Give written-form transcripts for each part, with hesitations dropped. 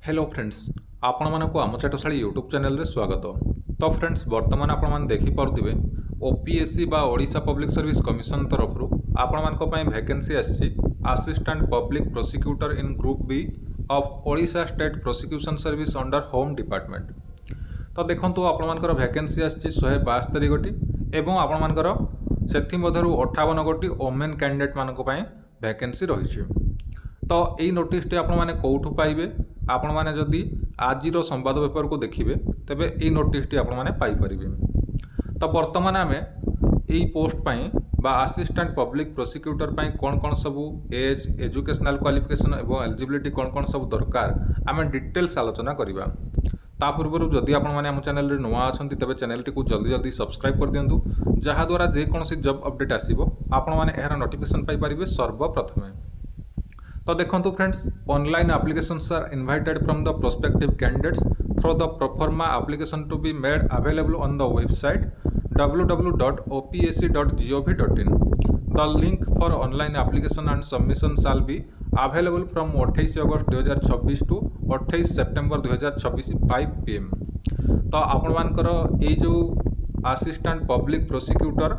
Hello friends आपण मानक आम चाटशाली यूट्यूब चैनल रे स्वागत। तो फ्रेंड्स वर्तमान आपण मान देखि पारुथिबे ओपीएससी बा ओडिशा पब्लिक सर्विस कमिशन तरफ आपण मानक पई वैकेंसी आछि assistant public prosecutor in group B of Odisha state prosecution service under home department. तो देखंतु आपण मानकर वैकेंसी आछि 172 गोटी एवं आपण मानकर सेथि मधरु 58 गोटी ओमेन कैंडिडेट मानक पई वैकेंसी रहिछि। तो यही नोटिस टी आपण माने कोठु पाइबे आपण माने जदि आज संवाद पेपर को देखिए तेबे यही नोटिस टी आपण माने पाई परिबे। तो वर्तमान आमे यही पोस्ट पई बा असिस्टेंट पब्लिक प्रोसिक्यूटर पई कोन कोन सब एज एजुकेशनल क्वालिफिकेशन एवं एलिजिबिलिटी कोन कोन सब दरकार आमे डिटेल्स आलोचना करिबा। ता पूर्व जदि आपण माने हम चैनल रे नुआ अछंती तेबे चैनल टी को जल्दी जल्दी सब्सक्राइब कर दियंतु जहा द्वारा जे कोनसी जॉब अपडेट आसीबो आपण माने एहर नोटिफिकेशन पाई परिबे सर्वप्रथमे। तो देखो friends online applications are invited from the prospective candidates through the proforma application to be made available on the website www.opsc.gov.in। The link for online application and submission shall be available from 28 August 2026 to 28 September 2026 5 PM। तो आपण मानकर ये जो assistant public prosecutor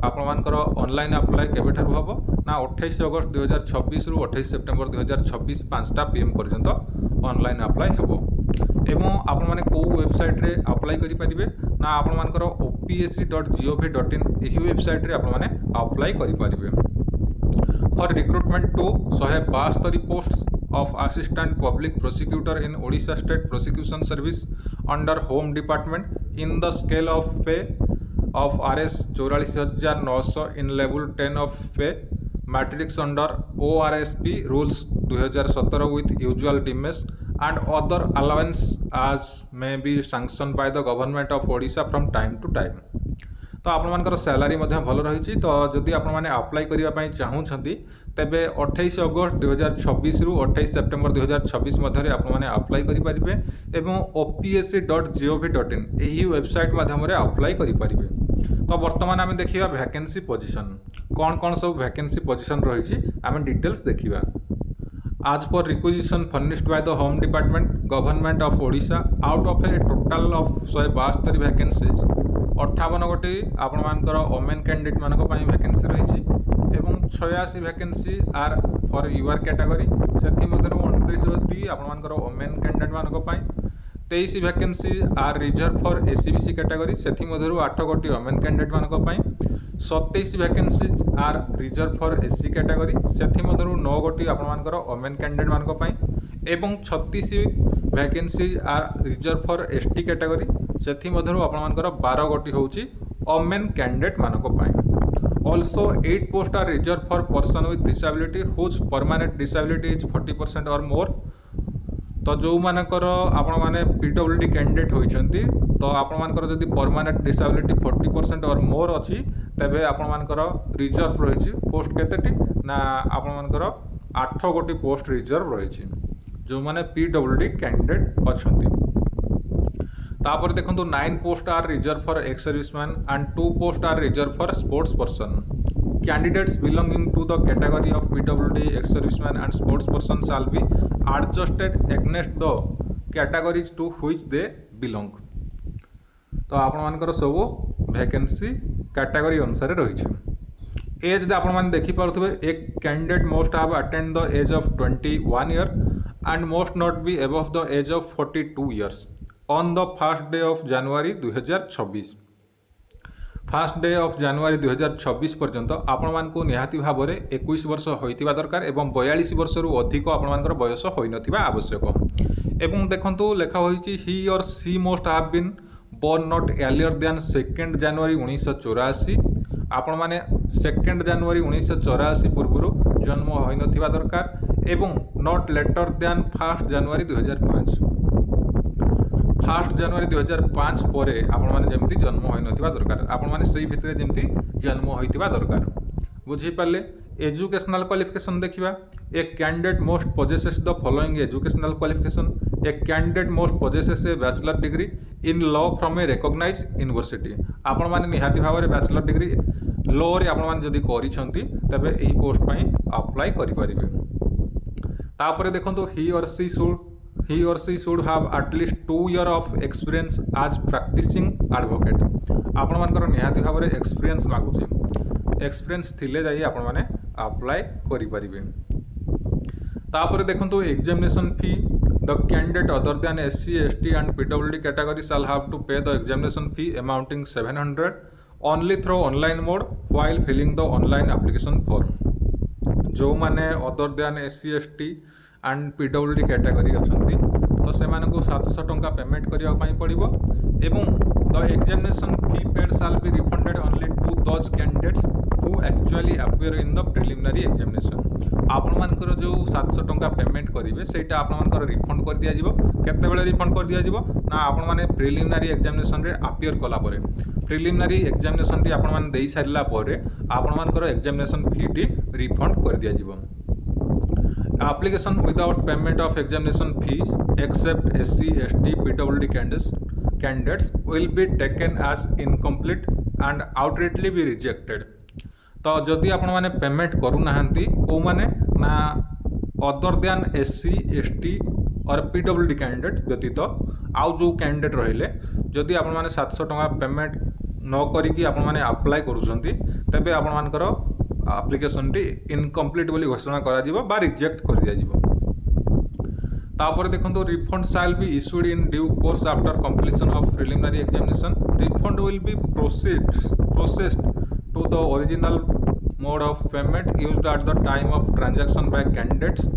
आपण मानकर online apply केबे ठारु हबो ना 28 अगस्त 2026 रु 28 सेप्टेम्बर 2026 5टा PM पर्यंत ऑनलाइन अप्लाई हबो। एवं आपण माने को वेबसाइट रे अप्लाई करि परिबे ना आपण मानकर opsc.gov.in एही वेबसाइट रे आपण माने अप्लाई करि परिबे। For recruitment to 172 posts of assistant public prosecutor in Odisha state prosecution service under home department in the scale of pay of Rs 44,900 in level 10 of pay matrix under ORSP rules 2017 with usual demesh and other allowance as may be sanctioned by the government of Odisha from time to time। तो आपण मानकर salary भल रही। तो जदि आपण माने apply करने चाहूँगी तेबे 28 अगस्त 2026 रु 28 सेप्टेम्बर 2026 मध्य आपण माने अप्लाई करें एवं opsc.gov.in यही वेबसाइट माध्यम अप्लाई करें। तो वर्तमान आम देखा वैकेंसी पोजीशन कौन कौन सब वैकेंसी पोजीशन रही आम डिटेल्स देखा। आज पर requisition furnished by the home department government of Odisha out of A total of 172 vacancies 58 गोटी आपण मानकर ओमेन कैंडिडेट मानक पई वैकेंसी रही एवं 86 vacancy are for UR category सेथि मधरु 29 गोटी आपण मानकर ओमेन कैंडिडेट मानक पई 23 vacancy are reserve for SEBC category सेथि मधरु 8 गोटी ओमेन कैंडिडेट मानक पई 27 vacancy are reserve for SC category सेथि मधरु 9 गोटी आपण मानकर ओमेन कैंडिडेट मानक पई एवं 36 vacancy are reserve for ST category सेथि मधरु आपण मानकर 12 गोटी होउची ओमेन कैंडिडेट मानक पई। Also 8 post are reserve for person with disability whose permanent disability is 40% or मोर। तो जो मानकर आपण माने पीडब्ल्यूडी कैंडिडेट होइछंती तो आपण मानकर जदि परमानेंट डिसेबिलिटी 40% और मोर अछि तेबे आपण मानकर रिजर्व रहिछि पोस्ट केतेटी ना आपण मानकर 8 गोटी पोस्ट रिजर्व रहिछि जो माने पीडब्ल्यूडी कैंडिडेट अछंती। तापर देखंतु 9 post are reserve for ex serviceman and 2 post are reserve for sports person. Candidates belonging to the category of पीडब्ल्यूडी ex serviceman and sports person shall be adjusted against the categories to which they belong. तो आपण मानकर सब vacancy category अनुसार रही। As आपण माने देखि पारुथबे एक candidate must have attained the age of 21 year and must not be above the age of 42 years on the first day of January 2026। First day of January 2026 पर्यंत आपण मानकु निहाती भाव में 21 वर्ष होइतिबा दरकार एवं 42 वर्ष रु अधिक आपण मानकर बयस होई नथिबा आवश्यक। एवं देखंतु लेखा होइछि he or she must have been born not earlier than 2 January 1984। आपण माने 2 जनवरी 1984 पूर्व जन्म होई नथिबा दरकार एवं नॉट लेटर देन 1 जनवरी 2005। 1 जनवरी 2005 परे आपण माने जेमती जन्म होई नथिबा दरकार आपण माने सही भितरे जेमती जन्म होइतिबा दरकार। बुझी पाले एजुकेशनल क्वालिफिकेशन देखिबा। A candidate must possesses the following educational qualification. A candidate must possesses a bachelor degree in law from a recognised university. आपण माने निहाती भाव में बैचलर डिग्री लॉ रे आपण माने जदी करिसंती तबे एही पोस्ट पई अप्लाई करि परिबे। तापरे देखंतु ही or C should he or she should have at least 2 year of experience as practicing advocate। आपण मानकर निहाती भाव में एक्सपीरियंस मागुचे, एक्सपीरियंस थिले जाई आपण माने अप्लाई करि परिबे। तापर देखंतु examination fee, the candidate other than SC ST and PWD category shall have to pay the examination fee amounting 700 only through online mode while filling the online application form। जो माने other than SC ST and PWD category अछंती तो सेमान को 700 टंका payment करिया पई पड़िबो एवं the examination fee paid shall be refunded only to those candidates who actually appear in the preliminary examination. आपण मानकर जो 700 टंका पेमेंट करिवे सेटा आपण मानकर रिफंड कर दिया जिवो। केते बेले रिफंड कर दिया जिवो ना आपण माने प्रिलिमिनरी एग्जामिनेशन रे अपीयर कला परे, प्रिलिमिनरी एग्जामिनेशन टी आपण माने देई सारिला परे आपण मानकर एग्जामिनेशन फी टी रिफंड कर दिया जिवो। Application without payment of examination fees except SC ST PWD candidates will be taken as incomplete and outrightly be rejected। तो जदि आपण माने पेमेंट करू नाहंती को माने ना अदर देन SC ST और PWD कैंडिडेट व्यतीत आउ जो कैंडिडेट रहिले जदि आपण माने 700 टंका पेमेंट न करिकी आपण माने अप्लाई करूछंती तबे आपण मानकर एप्लिकेशन टी इनकम्प्लीट बोली घोषणा करा जिवो बा रिजेक्ट कर दिया जिवो। तापर देखंतु refund shall be issued in due course after completion of preliminary examination. Refund will be processed to the original mode of payment used at the time of transaction by candidates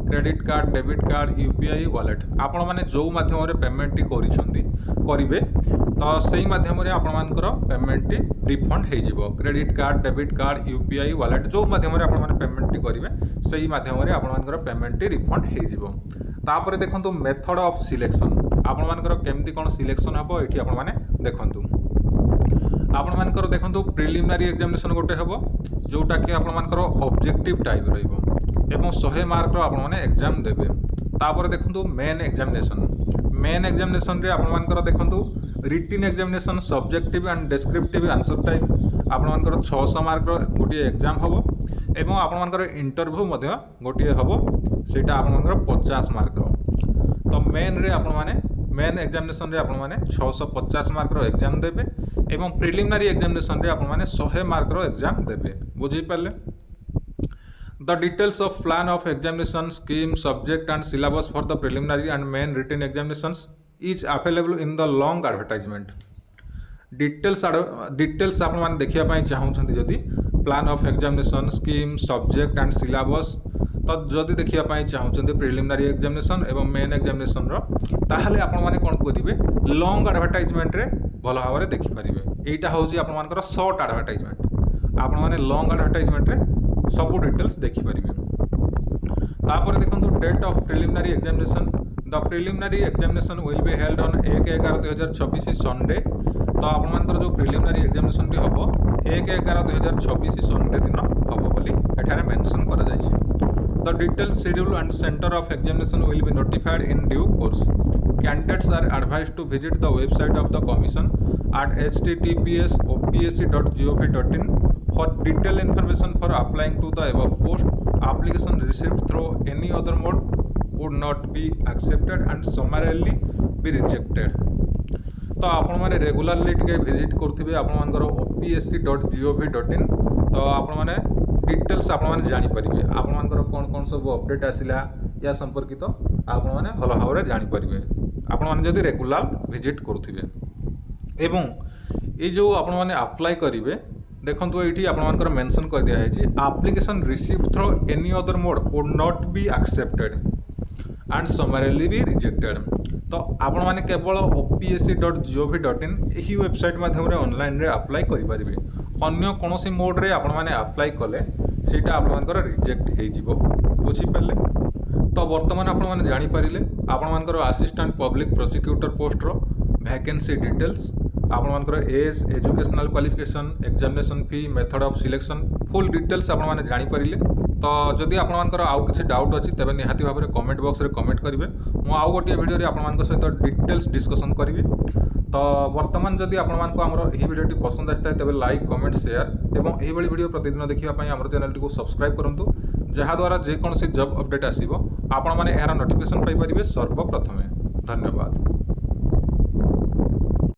credit card debit card UPI wallet. आपण माने जो माध्यम रे payment T करिवे तो सही माध्यम रे आपण मानकर पेमेंट टी रिफंड हे जिवो। Credit card debit card UPI wallet जो माध्यम रे आपण माने पेमेंट टी करिवे सही माध्यम रे आपण मानकर पेमेंट टी रिफंड हे जिवो। तापर देखंतु मेथड ऑफ सिलेक्शन आपण मानकर केमती कोन सिलेक्शन हबो एठी आपण माने देखंतु। आपण मानकर देखंतु प्रिलिमिनरी एग्जामिनेशन गोटे हबो जोटा कि आपण मानकर ऑब्जेक्टिव टाइप रहइबो एवं 100 मार्क रो आपण माने एग्जाम देबे। तापर देखंतु मेन एग्जामिनेशन रे आपण मानकर देखंतु रिटिन examination subjective and descriptive answer type आपण मानकर 600 मार्क रो गोटे एग्जाम हबो एवं आपण मानकर इंटरव्यू मध्य गोटे हबो सेटा आपण मानकर 50 मार्क रो। तो मेन एग्जामिनेशन रे आपण माने 650 मार्क रो एग्जाम देबे एवं प्रिलिमिनरी एग्जामिनेशन रे आपण माने 100 मार्क रो एग्जाम देबे। बुझी पाले। The details of plan of examination scheme subject and syllabus for the preliminary and main written examinations is available in the long advertisement। Details आपण माने देखिया पई चाहउछंती जदी plan of examination scheme subject and syllabus तो जदि देखिया पई चाहउछंती preliminary examination एवं मेन एग्जामिनेशन रो ताहले आपण माने कोन करिवे लॉन्ग एडवर्टाइजमेंट रे भलो भाबरे देखि परिवे। एटा होउची आपण मानकर शॉर्ट एडवर्टाइजमेंट। आपण माने लॉन्ग एडवर्टाइजमेंट रे सब डिटेल्स देखि परिवे। तापर देखंतु date of preliminary examination. The preliminary examination will be held on 1/11/2024 Sunday. तो आपण मानकर जो प्रिलिमिनरी एग्जामिनेशन टी हबो 1/11/2024 संडे दिन हबो बोली एठारे मेंशन करा जायछि। The detail schedule and centre of examination will be notified in due course. Candidates are advised to visit the website of the commission at https://opsc.gov.in for detailed information for applying to the above post। Application received through any other mode would not be accepted and summarily be rejected। तो आपण माने regularly टिके visit करथिबे आपण मानकर opsc.gov.in तो आपण माने details आपण माने जानि परिबे आपण मानकर कोन सब अपडेट आसिला या संपर्कित आपण माने भलो भाबरे जानि परिबे आपण माने जदी रेगुलर विजिट करथिबे। एवं ये जो आपण माने अप्लाई करिवे देखंतु एठी आपण मानकर मेंशन कर दिया है जी application received through any other mode would not be accepted and summarily be rejected. तो आपण माने केवल opsc.gov.in एही वेबसाइट माध्यम रे ऑनलाइन रे अप्लाई करि परिबे। अन्य कोनोसी मोड रे आपण माने अप्लाई कले सेटा आपण मानकर रिजेक्ट हे जिवो। बुझी पाले। तो वर्तमान आपण माने जानि परिले आपण मानकर असिस्टेंट पब्लिक प्रोसिक्यूटर पोस्ट रो वैकेंसी डिटेल्स आपण मानकर age educational qualification examination fee method of selection full details आपण माने जानि परिले। तो जदि आपण मानकर आउ किछि डाउट अछि तबे निहाती भाबरे कमेंट बॉक्स रे कमेंट करिवे। मु आउ गोटे वीडियो रे आपण मानक सहित डिटेल्स डिस्कशन करिवे। तो वर्तमान जदि आपण मानक हमर एही वीडियोटी पसंद आस्ता तबे लाइक कमेंट शेयर एवं एही बडी वीडियो प्रतिदिन देखिया पई हमर चैनल टी को सब्सक्राइब करंतु। ଯାହାଦ୍ୱାରା ଯେକୌଣସି ଜବ୍ ଅପଡେଟ୍ ଆସିବ ଆପଣମାନେ ଏହାର ନୋଟିଫିକେସନ୍ ପାଇପାରିବେ ସର୍ବପ୍ରଥମେ। ଧନ୍ୟବାଦ।